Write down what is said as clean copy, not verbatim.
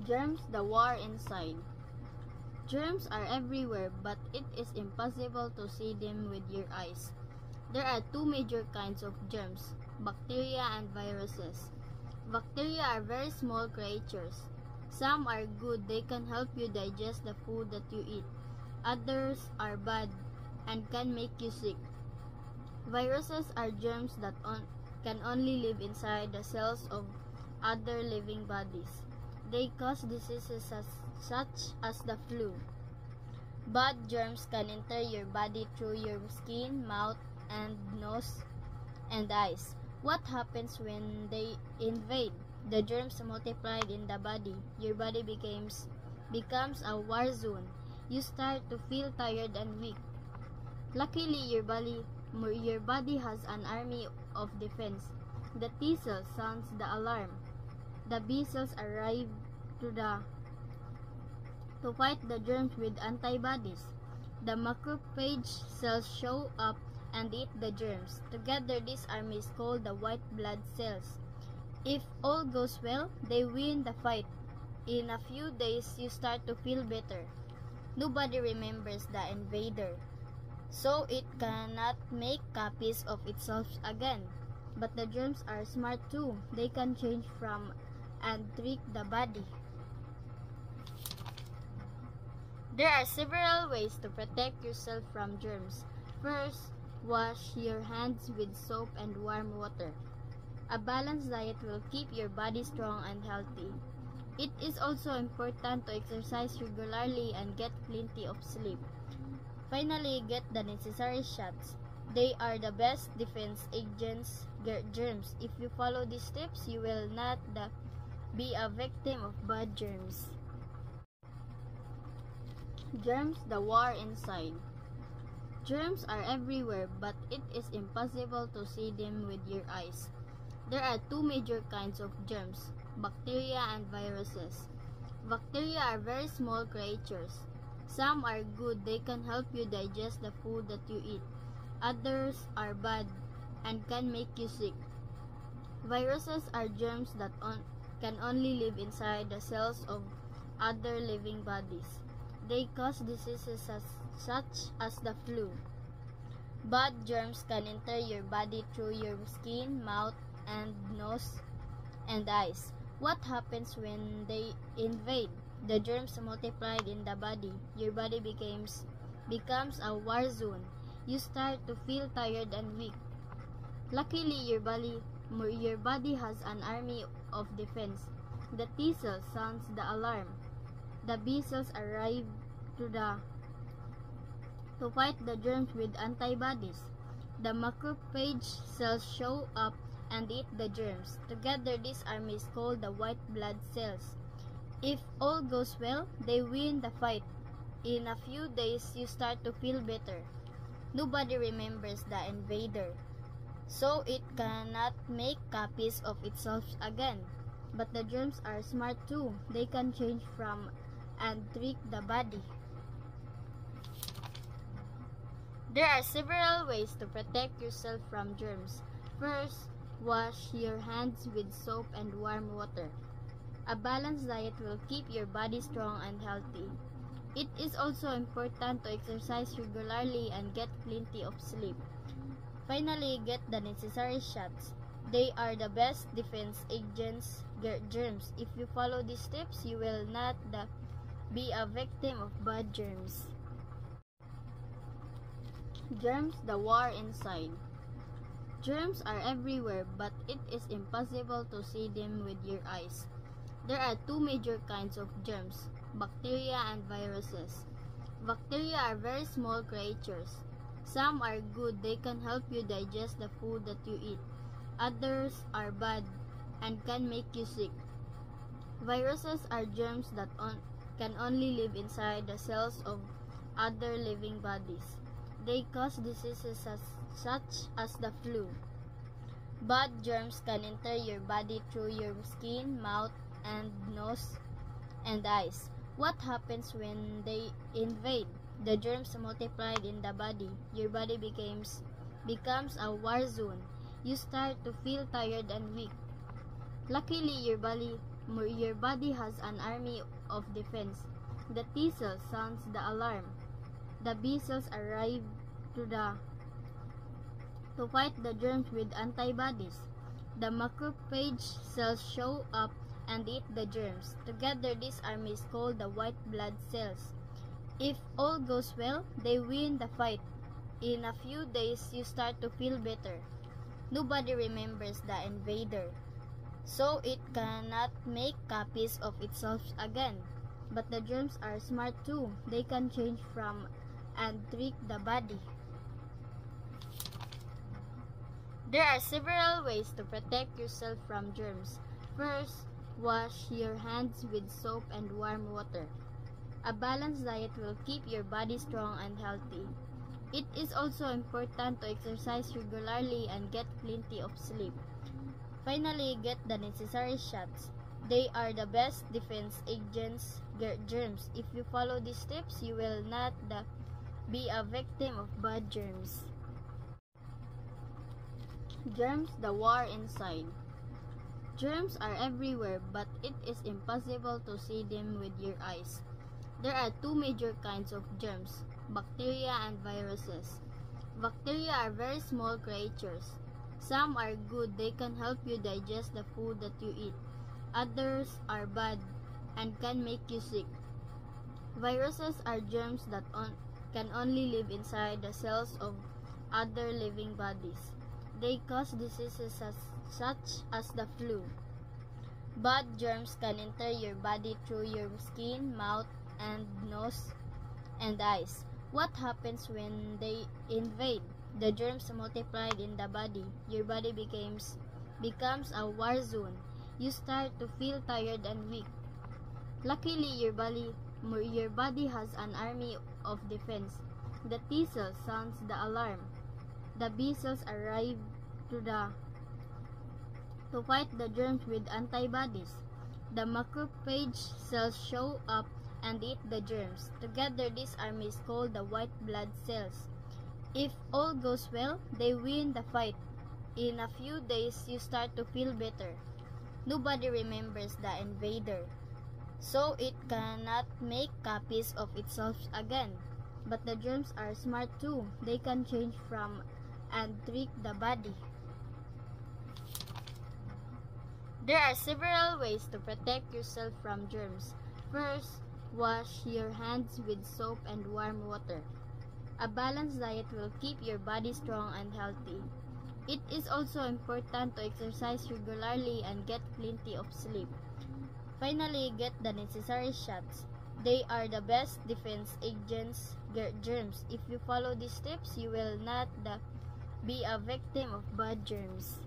Germs, the war inside. Germs are everywhere, but it is impossible to see them with your eyes. There are two major kinds of germs, bacteria and viruses. Bacteria are very small creatures. Some are good, they can help you digest the food that you eat. Others are bad and can make you sick. Viruses are germs that can only live inside the cells of other living bodies. They cause diseases such as the flu. Bad germs can enter your body through your skin, mouth, and nose, and eyes. What happens when they invade? The germs multiplied in the body. Your body becomes a war zone. You start to feel tired and weak. Luckily, your body has an army of defense. The T cell sounds the alarm. The B cells arrive to fight the germs with antibodies. The macrophage cells show up and eat the germs. Together, this army is called the white blood cells. If all goes well, they win the fight. In a few days, you start to feel better. Nobody remembers the invader, so it cannot make copies of itself again. But the germs are smart too. They can change from and trick the body. There are several ways to protect yourself from germs. First, wash your hands with soap and warm water. A balanced diet will keep your body strong and healthy. It is also important to exercise regularly and get plenty of sleep. Finally, get the necessary shots. They are the best defense against germs. If you follow these steps, you will not be a victim of bad germs. Germs, the war inside. Germs are everywhere, but it is impossible to see them with your eyes. There are two major kinds of germs, bacteria and viruses. Bacteria are very small creatures. Some are good, they can help you digest the food that you eat. Others are bad and can make you sick. Viruses are germs that can only live inside the cells of other living bodies. They cause diseases such as the flu. Bad germs can enter your body through your skin, mouth, and nose, and eyes. What happens when they invade? The germs multiplied in the body. Your body becomes a war zone. You start to feel tired and weak. Luckily, your body has an army of defense. The T cell sounds the alarm. The B cells arrive to fight the germs with antibodies. The macrophage cells show up and eat the germs. Together, this army is called the white blood cells. If all goes well, they win the fight. In a few days, you start to feel better. Nobody remembers the invader, so it cannot make copies of itself again. But the germs are smart too. They can change from and trick the body. There are several ways to protect yourself from germs. First, wash your hands with soap and warm water. A balanced diet will keep your body strong and healthy. It is also important to exercise regularly and get plenty of sleep. Finally, get the necessary shots. They are the best defense against germs. If you follow these steps, you will not be a victim of bad germs. Germs, the war inside. Germs are everywhere, but it is impossible to see them with your eyes. There are two major kinds of germs, bacteria and viruses. Bacteria are very small creatures. Some are good, they can help you digest the food that you eat. Others are bad and can make you sick. Viruses are germs that can only live inside the cells of other living bodies. They cause diseases such as the flu. Bad germs can enter your body through your skin, mouth, and nose, and eyes. What happens when they invade? The germs multiplied in the body. Your body becomes a war zone. You start to feel tired and weak. Luckily, your body has an army of defense. The T cell sounds the alarm. The B cells arrive to fight the germs with antibodies. The macrophage cells show up and eat the germs. Together, this army is called the white blood cells. If all goes well, they win the fight. In a few days, you start to feel better. Nobody remembers the invader, so it cannot make copies of itself again. But the germs are smart too. They can change from and trick the body. There are several ways to protect yourself from germs. First, wash your hands with soap and warm water. A balanced diet will keep your body strong and healthy. It is also important to exercise regularly and get plenty of sleep. Finally, get the necessary shots. They are the best defense against germs. If you follow these steps, you will not be a victim of bad germs. Germs, the war inside. Germs are everywhere, but it is impossible to see them with your eyes. There are two major kinds of germs, bacteria and viruses. Bacteria are very small creatures. Some are good, they can help you digest the food that you eat. Others are bad and can make you sick. Viruses are germs that can only live inside the cells of other living bodies. They cause diseases such as the flu. Bad germs can enter your body through your skin, mouth, and nose and eyes. What happens when they invade? The germs multiplied in the body. Your body becomes a war zone. You start to feel tired and weak. Luckily, your body has an army of defense. The T cell sounds the alarm. The B cells arrive to fight the germs with antibodies. The macrophage cells show up and eat the germs. Together, this army is called the white blood cells. If all goes well, they win the fight. In a few days, you start to feel better. Nobody remembers the invader, so it cannot make copies of itself again. But the germs are smart too. They can change from and trick the body. There are several ways to protect yourself from germs. First, wash your hands with soap and warm water. A balanced diet will keep your body strong and healthy. It is also important to exercise regularly and get plenty of sleep. Finally, get the necessary shots. They are the best defense against germs. If you follow these steps, you will not be a victim of bad germs.